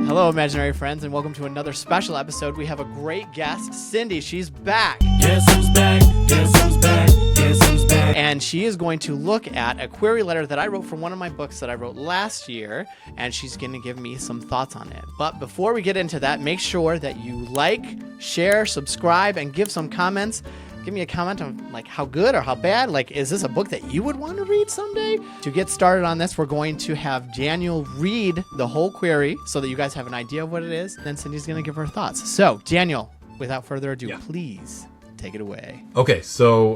Hello, imaginary friends, and welcome to another special episode. We have a great guest, Cindy. She's back. Guess who's back? Guess who's back? Guess who's back? And she is going to look at a query letter that I wrote for one of my books that I wrote last year, and she's going to give me some thoughts on it. But before we get into that, make sure that you like, share, subscribe, and give some comments. Give me a comment on like how good or how bad. Like, is this a book that you would want to read someday? To get started on this, we're going to have Daniel read the whole query so that you guys have an idea of what it is. Then Cindy's going to give her thoughts. So, Daniel, without further ado, please take it away. Okay, so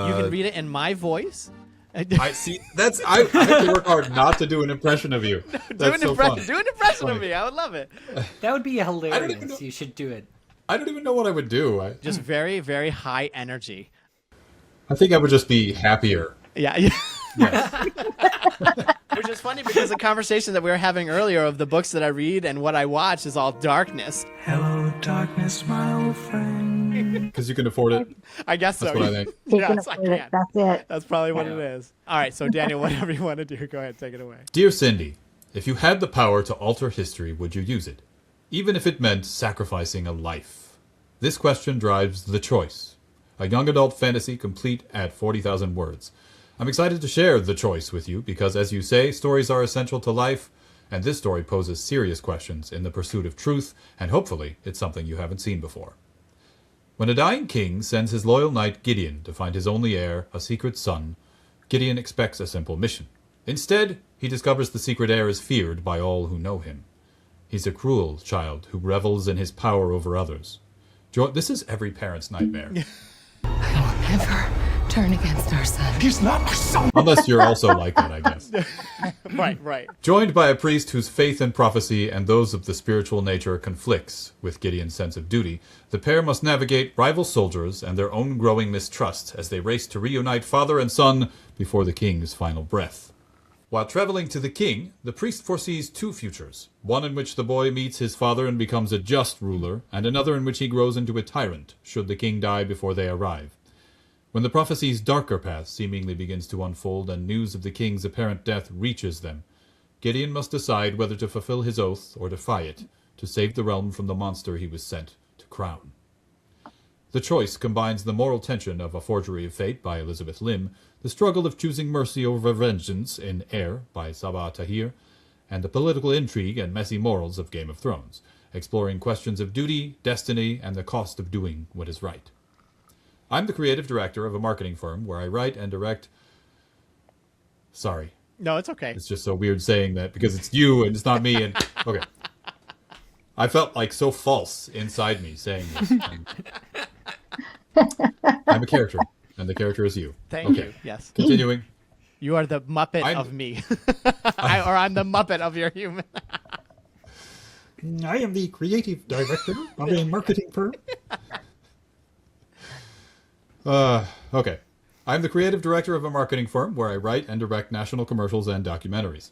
you can read it in my voice. I see. I have to work hard not to do an impression of you. Do an impression of me. I would love it. That would be hilarious. You should do it. I don't even know what I would do. Just very, very high energy. I think I would just be happier. Yeah. Yes. Which is funny because the conversation that we were having earlier of the books that I read and what I watch is all darkness. Hello, darkness, my old friend. Because you can afford it. I guess so. That's what I think. Yes, I can. That's it. That's probably what it is. All right, so Daniel, whatever you want to do, go ahead, take it away. Dear Cindy, if you had the power to alter history, would you use it? Even if it meant sacrificing a life. This question drives The Choice, a young adult fantasy complete at 40,000 words. I'm excited to share The Choice with you because, as you say, stories are essential to life, and this story poses serious questions in the pursuit of truth, and hopefully it's something you haven't seen before. When a dying king sends his loyal knight Gideon to find his only heir, a secret son, Gideon expects a simple mission. Instead, he discovers the secret heir is feared by all who know him. He's a cruel child who revels in his power over others. This is every parent's nightmare. I will never turn against our son. He's not my son. Unless you're also like that, I guess. Right. Joined by a priest whose faith in prophecy and those of the spiritual nature conflicts with Gideon's sense of duty, the pair must navigate rival soldiers and their own growing mistrust as they race to reunite father and son before the king's final breath. While traveling to the king, the priest foresees two futures, one in which the boy meets his father and becomes a just ruler, and another in which he grows into a tyrant, should the king die before they arrive. When the prophecy's darker path seemingly begins to unfold and news of the king's apparent death reaches them, Gideon must decide whether to fulfill his oath or defy it, to save the realm from the monster he was sent to crown. The Choice combines the moral tension of A Forgery of Fate by Elizabeth Lim, the struggle of choosing mercy over vengeance in Air by Sabah Tahir, and the political intrigue and messy morals of Game of Thrones, exploring questions of duty, destiny, and the cost of doing what is right. I'm the creative director of a marketing firm where I write and direct... Sorry. No, it's okay. It's just so weird saying that because it's you and it's not me. And okay. I felt like so false inside me saying this. I'm a character, and the character is you. Thank you. Yes. Continuing. You are the Muppet of me. Or I'm the Muppet of your human. I am the creative director of a marketing firm. Okay. I'm the creative director of a marketing firm where I write and direct national commercials and documentaries.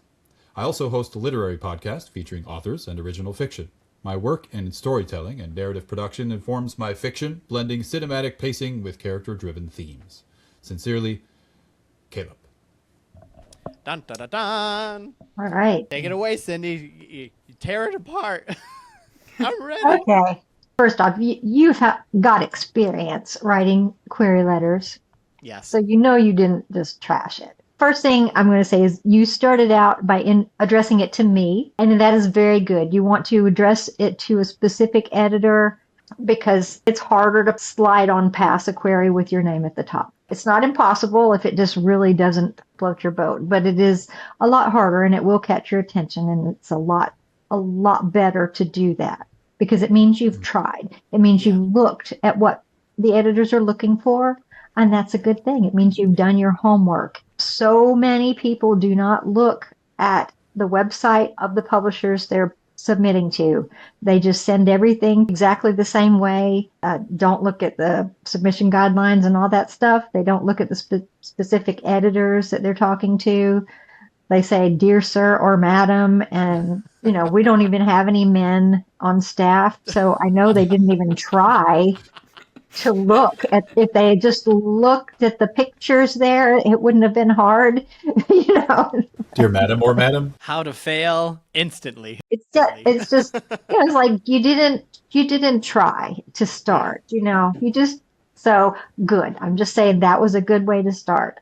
I also host a literary podcast featuring authors and original fiction. My work in storytelling and narrative production informs my fiction, blending cinematic pacing with character-driven themes. Sincerely, Caleb. Dun, dun, dun, dun. All right. Take it away, Cindy. You tear it apart. I'm ready. Okay. First off, you've got experience writing query letters, Yes. so you know you didn't just trash it. First thing I'm going to say is you started out by addressing it to me, and that is very good. You want to address it to a specific editor because it's harder to slide on past a query with your name at the top. It's not impossible if it just really doesn't float your boat, but it is a lot harder and it will catch your attention, and it's a lot better to do that because it means you've tried. It means you've looked at what the editors are looking for, and that's a good thing. It means you've done your homework. So many people do not look at the website of the publishers they're submitting to. They just send everything exactly the same way. Don't look at the submission guidelines and all that stuff. They don't look at the specific editors that they're talking to. They say, "Dear sir" or "Madam," and we don't even have any men on staff, so I know they didn't even try to look at. If they had just looked at the pictures there, it wouldn't have been hard, you know. Dear madam or madam. How to fail instantly. It's just it's like you didn't try to start, you know. You just so good. I'm just saying that was a good way to start.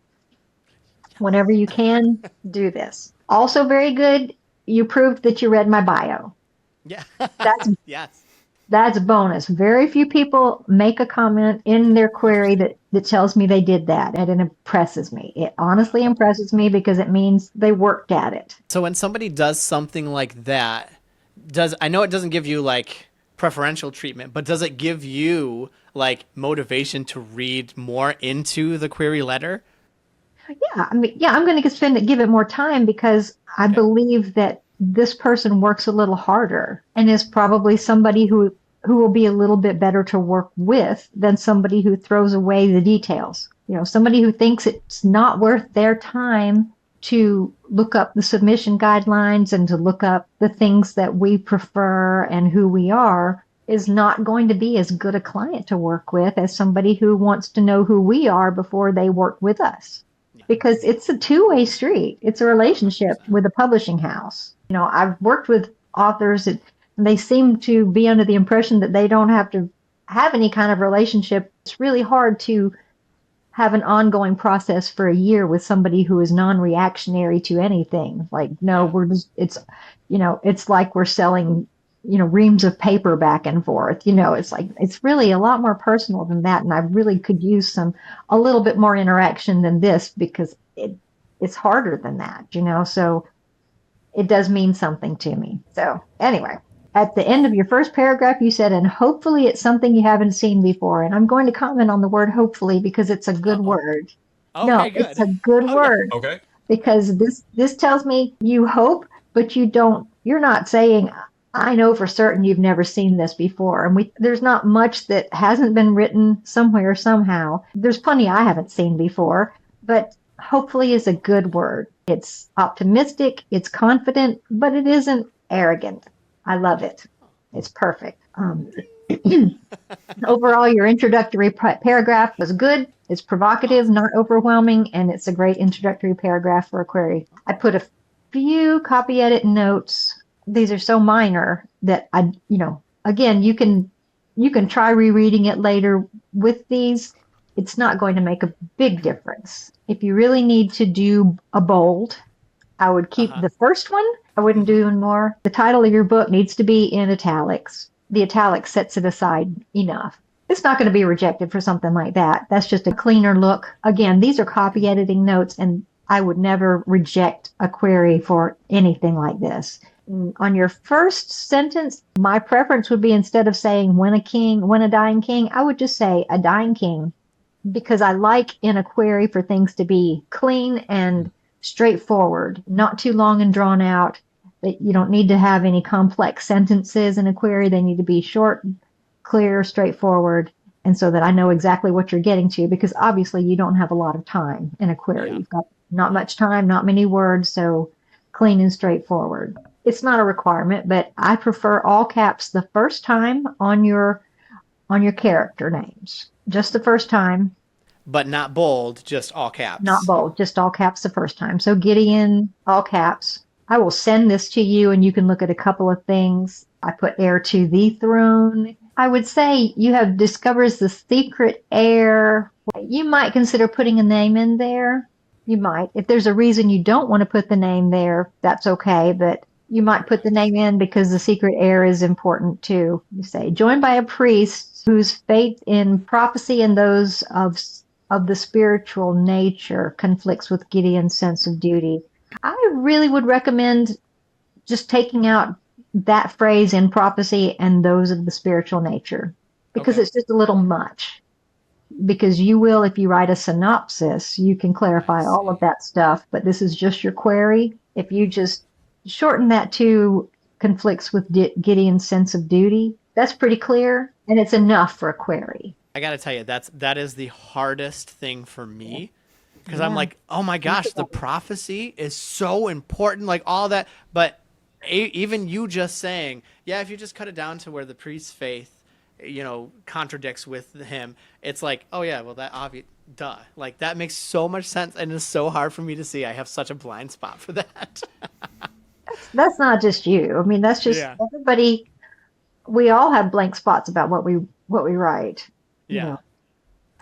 Whenever you can, do this. Also very good, you proved that you read my bio. Yeah. That's Yes. That's a bonus. Very few people make a comment in their query that tells me they did that, and it impresses me. It honestly impresses me because it means they worked at it. So when somebody does something like that, I know it doesn't give you like preferential treatment, but does it give you like motivation to read more into the query letter? Yeah, I mean, yeah, I'm going to give it more time because I believe that this person works a little harder and is probably somebody who will be a little bit better to work with than somebody who throws away the details. You know, somebody who thinks it's not worth their time to look up the submission guidelines and to look up the things that we prefer and who we are is not going to be as good a client to work with as somebody who wants to know who we are before they work with us. Because it's a two-way street. It's a relationship with a publishing house. You know, I've worked with authors and they seem to be under the impression that they don't have to have any kind of relationship. It's really hard to have an ongoing process for a year with somebody who is non-reactionary to anything. Like, no, it's like we're selling, reams of paper back and forth. It's like, it's really a lot more personal than that. And I really could use a little bit more interaction than this because it's harder than that, so it does mean something to me. So anyway, at the end of your first paragraph, you said, and hopefully it's something you haven't seen before. And I'm going to comment on the word hopefully because it's a good word. Okay, no, good. It's a good word. Okay. Because this tells me you hope, but you're not saying, I know for certain you've never seen this before. And there's not much that hasn't been written somewhere, somehow. There's plenty I haven't seen before, but hopefully is a good word. It's optimistic, it's confident, but it isn't arrogant. I love it. It's perfect. Overall, your introductory paragraph was good. It's provocative, not overwhelming, and it's a great introductory paragraph for a query. I put a few copy edit notes. These are so minor that again, you can try rereading it later with these. It's not going to make a big difference. If you really need to do a bold, I would keep the first one. I wouldn't do any more. The title of your book needs to be in italics. The italics sets it aside enough. It's not going to be rejected for something like that. That's just a cleaner look. Again, these are copy editing notes, and I would never reject a query for anything like this. On your first sentence, my preference would be instead of saying when a dying king, I would just say a dying king, because I like in a query for things to be clean and straightforward, not too long and drawn out. That you don't need to have any complex sentences in a query. They need to be short, clear, straightforward, and so that I know exactly what you're getting to, because obviously you don't have a lot of time in a query. Yeah. You've got not much time, not many words, so clean and straightforward. It's not a requirement, but I prefer all caps the first time on your character names. Just the first time. But not bold, just all caps. Not bold, just all caps the first time. So Gideon, all caps. I will send this to you and you can look at a couple of things. I put heir to the throne. I would say you have discovers the secret heir. You might consider putting a name in there. You might. If there's a reason you don't want to put the name there, that's okay. But you might put the name in because the secret heir is important too. You say, joined by a priest whose faith in prophecy and those of the spiritual nature conflicts with Gideon's sense of duty. I really would recommend just taking out that phrase in prophecy and those of the spiritual nature, because it's just a little much. Because you will, if you write a synopsis, you can clarify all of that stuff, but this is just your query. If you just shorten that to conflicts with Gideon's sense of duty, that's pretty clear, and it's enough for a query. I got to tell you, that is the hardest thing for me. Because I'm like, oh my gosh, the prophecy is so important, like all that. But even you just saying, yeah, if you just cut it down to where the priest's faith contradicts with him, it's like, oh yeah, well that obvious, duh. Like that makes so much sense, and it's so hard for me to see. I have such a blind spot for that. That's not just you. I mean, that's just Yeah. everybody. We all have blank spots about what we write. You Yeah. know.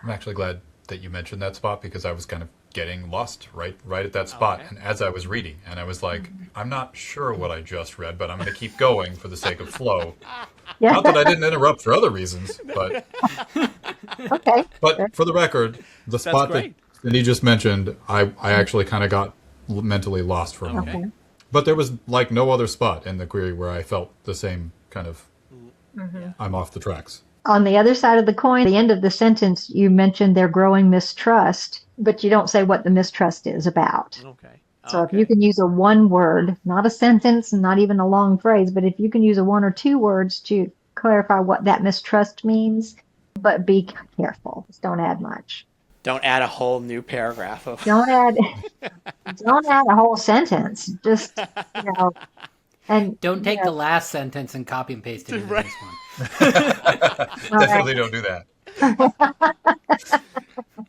I'm actually glad that you mentioned that spot because I was kind of getting lost right at that spot. Okay. And as I was reading, and I was like, I'm not sure what I just read, but I'm going to keep going for the sake of flow. Yeah. Not that I didn't interrupt for other reasons, but Okay. for the record, the spot that great. Cindy just mentioned, I actually kind of got mentally lost for a moment. Okay. But there was like no other spot in the query where I felt the same kind of I'm off the tracks. On the other side of the coin, at the end of the sentence, you mentioned their growing mistrust, but you don't say what the mistrust is about. Okay. So if you can use a one word, not a sentence, not even a long phrase, but if you can use a one or two words to clarify what that mistrust means, but be careful. Just don't add much. Don't add a whole new paragraph of. Don't add a whole sentence. Just, and Don't take the last sentence and copy and paste it into Right. this one. Definitely don't do that.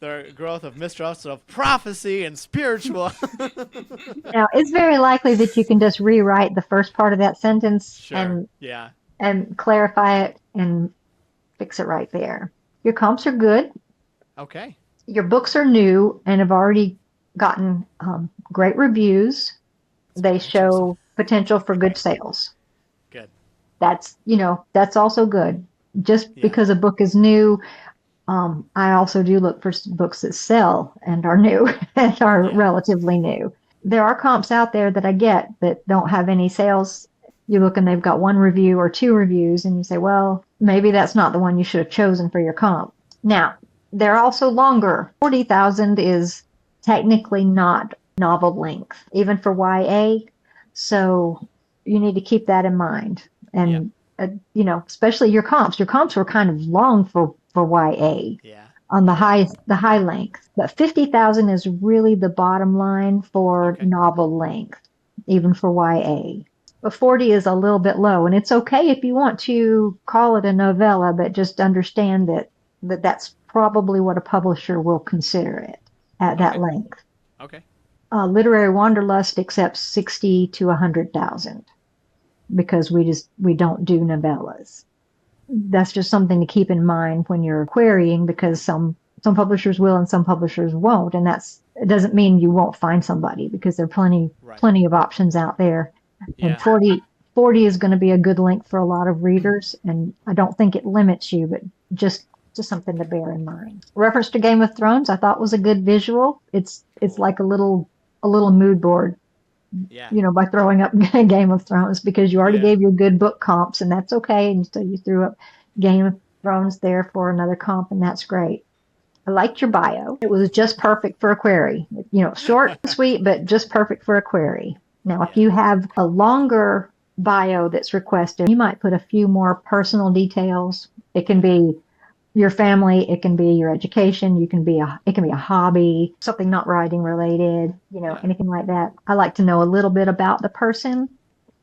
The growth of mistrust of prophecy and spiritual. now it's very likely that you can just rewrite the first part of that sentence Sure. Yeah. and clarify it and fix it right there. Your comps are good. Okay. Your books are new and have already gotten great reviews. They show potential for good sales. Good. That's also good. Just Yeah. because a book is new, I also do look for books that sell and are new and are relatively new. There are comps out there that I get that don't have any sales. You look and they've got one review or two reviews and you say, well, maybe that's not the one you should have chosen for your comp. Now, they're also longer. 40,000 is technically not novel length, even for YA. So you need to keep that in mind. And, especially your comps. Your comps were kind of long for YA Yeah. on the high length. But 50,000 is really the bottom line for novel length, even for YA. But 40 is a little bit low. And it's okay if you want to call it a novella, but just understand that that's probably what a publisher will consider it at that length. Okay. Literary Wanderlust accepts 60 to 100,000 because we don't do novellas. That's just something to keep in mind when you're querying, because some publishers will and some publishers won't, and it doesn't mean you won't find somebody, because there are plenty of options out there. Yeah. And 40 is going to be a good length for a lot of readers, and I don't think it limits you, but just something to bear in mind. Reference to Game of Thrones, I thought was a good visual. It's like a little mood board, Yeah. by throwing up Game of Thrones, because you already Yeah. gave your good book comps, and that's okay. And so you threw up Game of Thrones there for another comp, and that's great. I liked your bio. It was just perfect for a query. Short and sweet, but just perfect for a query. Now, if you have a longer bio that's requested, you might put a few more personal details. It can be your family, it can be your education, it can be a hobby, something not writing related, anything like that. I like to know a little bit about the person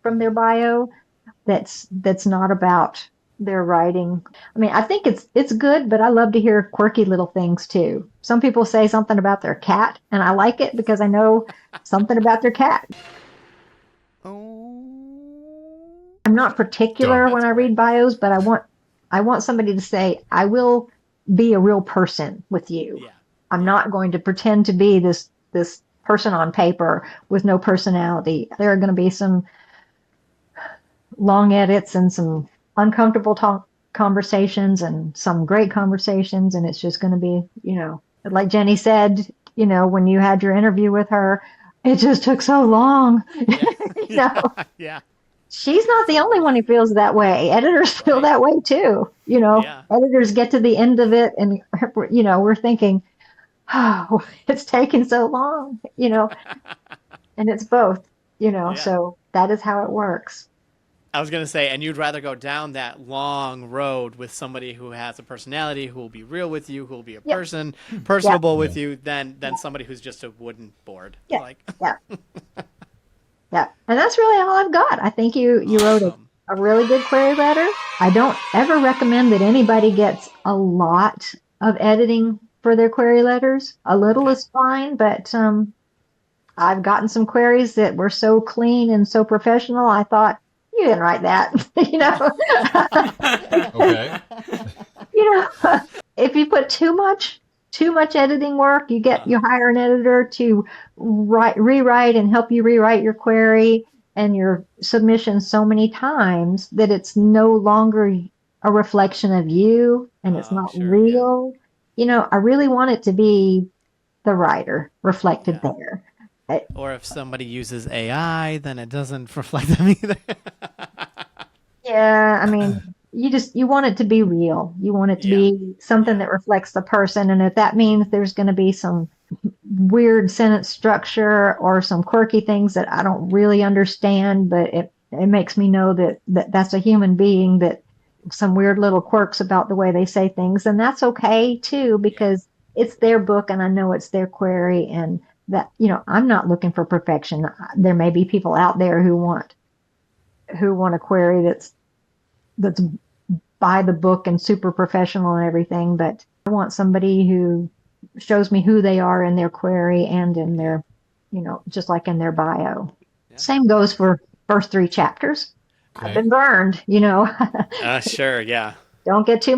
from their bio that's not about their writing. I mean, I think it's good, but I love to hear quirky little things too. Some people say something about their cat, and I like it because I know something about their cat. I'm not particular when I read bios, but I want somebody to say, I will be a real person with you. Yeah. I'm not going to pretend to be this person on paper with no personality. There are going to be some long edits and some uncomfortable conversations and some great conversations. And it's just going to be, like Jenny said, when you had your interview with her, it just took so long. Yeah. She's not the only one who feels that way. Editors feel that way too. Editors get to the end of it and, we're thinking, oh, it's taking so long, and it's both, so that is how it works. I was going to say, and you'd rather go down that long road with somebody who has a personality, who will be real with you, who will be a person, personable with you, than somebody who's just a wooden board. Yeah. Yeah. And that's really all I've got. I think you wrote a really good query letter. I don't ever recommend that anybody gets a lot of editing for their query letters. A little is fine, but I've gotten some queries that were so clean and so professional. I thought, you didn't write that, Okay. If you put too much editing work, you hire an editor to rewrite and help you rewrite your query and your submission so many times that it's no longer a reflection of you and it's not sure, real. I really want it to be the writer reflected there. Or if somebody uses AI, then it doesn't reflect them either. Yeah, I mean, you want it to be real. You want it to be something that reflects the person. And if that means there's going to be some weird sentence structure or some quirky things that I don't really understand, but it makes me know that that's a human being, that some weird little quirks about the way they say things, and that's okay too, because it's their book and I know it's their query, and that, I'm not looking for perfection. There may be people out there who want a query that's by the book and super professional and everything, but I want somebody who shows me who they are in their query and in their, just like in their bio. Yeah. Same goes for first 3 chapters. Okay. I've been burned, Sure, yeah. Don't get so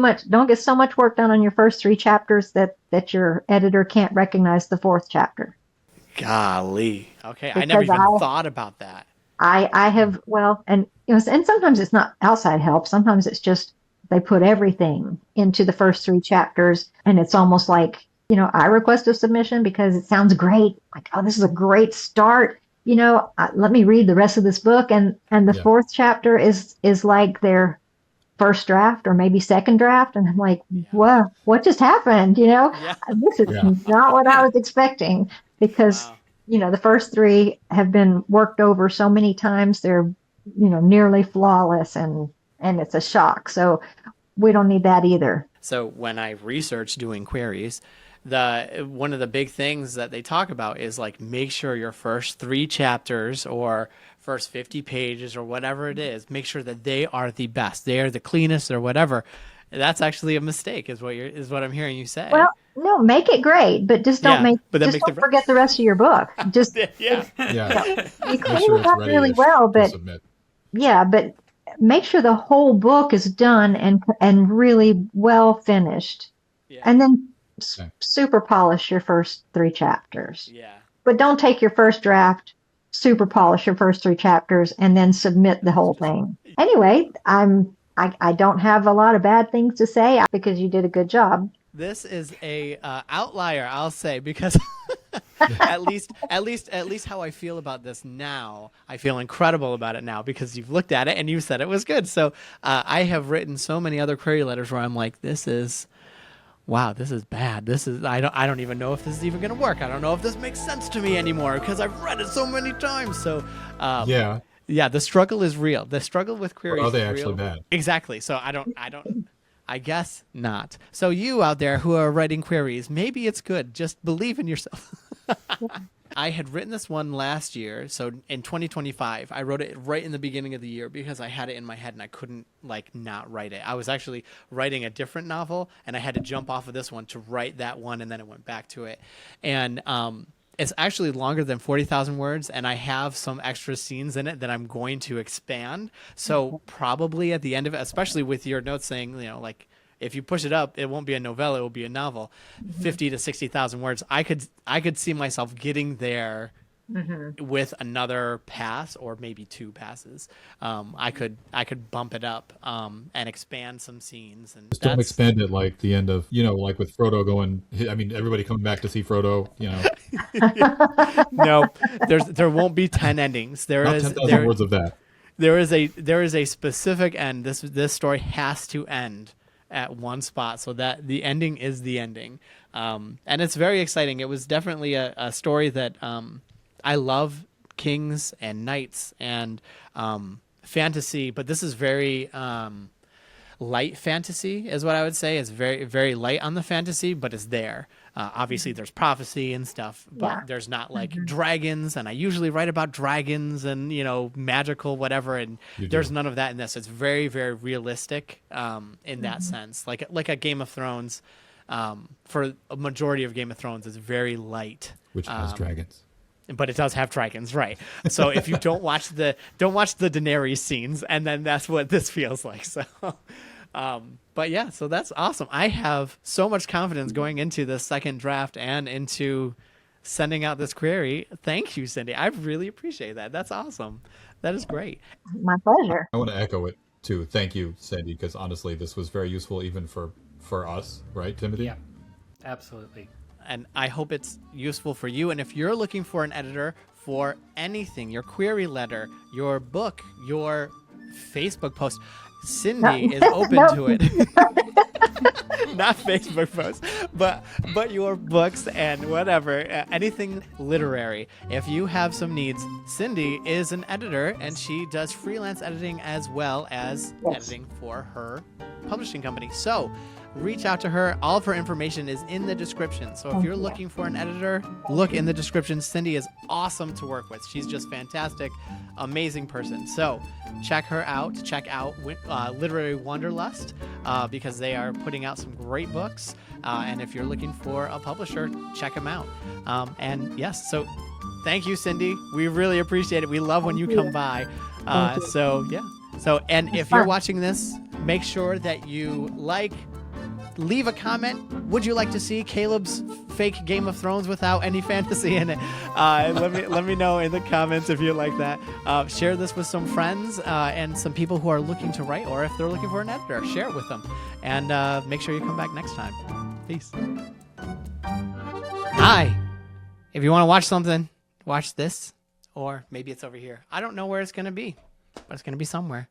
much work done on your first 3 chapters that your editor can't recognize the 4th chapter. Golly. Okay, Because I never even thought about that. I have, and sometimes it's not outside help. Sometimes it's just they put everything into the first 3 chapters, and it's almost like, I request a submission because it sounds great. Like, oh, this is a great start. Let me read the rest of this book, and the 4th chapter is like their first draft or maybe second draft, and I'm like, whoa, what just happened? This is not what I was expecting, because the first 3 have been worked over so many times. They're, nearly flawless, and it's a shock. So we don't need that either. So when I research doing queries, one of the big things that they talk about is like, make sure your first 3 chapters or first 50 pages or whatever it is, make sure that they are the best, they are the cleanest or whatever. That's actually a mistake, is what I'm hearing you say. Well, no, make it great, but just don't don't forget the rest of your book. Just you clean it up really well, but but make sure the whole book is done and really well finished, and then super polish your first 3 chapters. Yeah, but don't take your first draft, super polish your first 3 chapters, and then submit the whole thing. Anyway, I don't have a lot of bad things to say because you did a good job. This is a outlier, I'll say, because at least how I feel about this now, I feel incredible about it now because you've looked at it and you said it was good. So I have written so many other query letters where I'm like, this is bad. I don't even know if this is even going to work. I don't know if this makes sense to me anymore because I've read it so many times. So yeah, the struggle is real. The struggle with queries. Or are they is actually real. bad? Exactly. So I guess not. So you out there who are writing queries, maybe it's good. Just believe in yourself. I had written this one last year. So in 2025, I wrote it right in the beginning of the year because I had it in my head and I couldn't not write it. I was actually writing a different novel and I had to jump off of this one to write that one. And then I went back to it. And, it's actually longer than 40,000 words, and I have some extra scenes in it that I'm going to expand. So probably at the end of it, especially with your notes saying, if you push it up, it won't be a novella, it will be a novel. 50 to 60,000 words. I could see myself getting there with another pass or maybe 2 passes. I could bump it up and expand some scenes. And just don't expand it like the end of, like with Frodo going, everybody coming back to see Frodo, No, there won't be 10 endings. There Not is 10,000 words of that. There is a specific end. This story has to end at one spot, so that the ending is the ending. And it's very exciting. It was definitely a story that I love kings and knights and fantasy, but this is very light fantasy is what I would say. It's very, very light on the fantasy, but it's there. Obviously, there's prophecy and stuff, but Yeah. there's not like dragons. And I usually write about dragons and, magical, whatever. And there's none of that in this. It's very, very realistic in that sense. Like a Game of Thrones. For a majority of Game of Thrones, it's very light. Which has dragons. But it does have dragons, right? So if you don't watch the Daenerys scenes, and then that's what this feels like. So, but yeah, so that's awesome. I have so much confidence going into the second draft and into sending out this query. Thank you, Cindy. I really appreciate that. That's awesome. That is great. My pleasure. I want to echo it too. Thank you, Sandy, because honestly, this was very useful even for us, right, Timothy? Yeah, absolutely. And I hope it's useful for you. And if you're looking for an editor for anything, your query letter, your book, your Facebook post, Cindy is open to it. Not Facebook posts, but your books and whatever, anything literary. If you have some needs, Cindy is an editor, and she does freelance editing as well as editing for her publishing company. So reach out to her. All of her information is in the description. So if you're looking for an editor, look in the description. Cindy is awesome to work with. She's just fantastic, amazing person. So check her out. Check out Literary Wanderlust because they are putting out some great books. And if you're looking for a publisher, check them out. And yes, so thank you, Cindy. We really appreciate it. We love when you come by. So yeah. So, and if you're watching this, make sure that you leave a comment. Would you like to see Caleb's fake Game of Thrones without any fantasy in it? Let me know in the comments if you like that. Share this with some friends and some people who are looking to write, or if they're looking for an editor, share it with them. And make sure you come back next time. Peace. Hi. If you want to watch something, watch this, or maybe it's over here. I don't know where it's going to be, but it's going to be somewhere.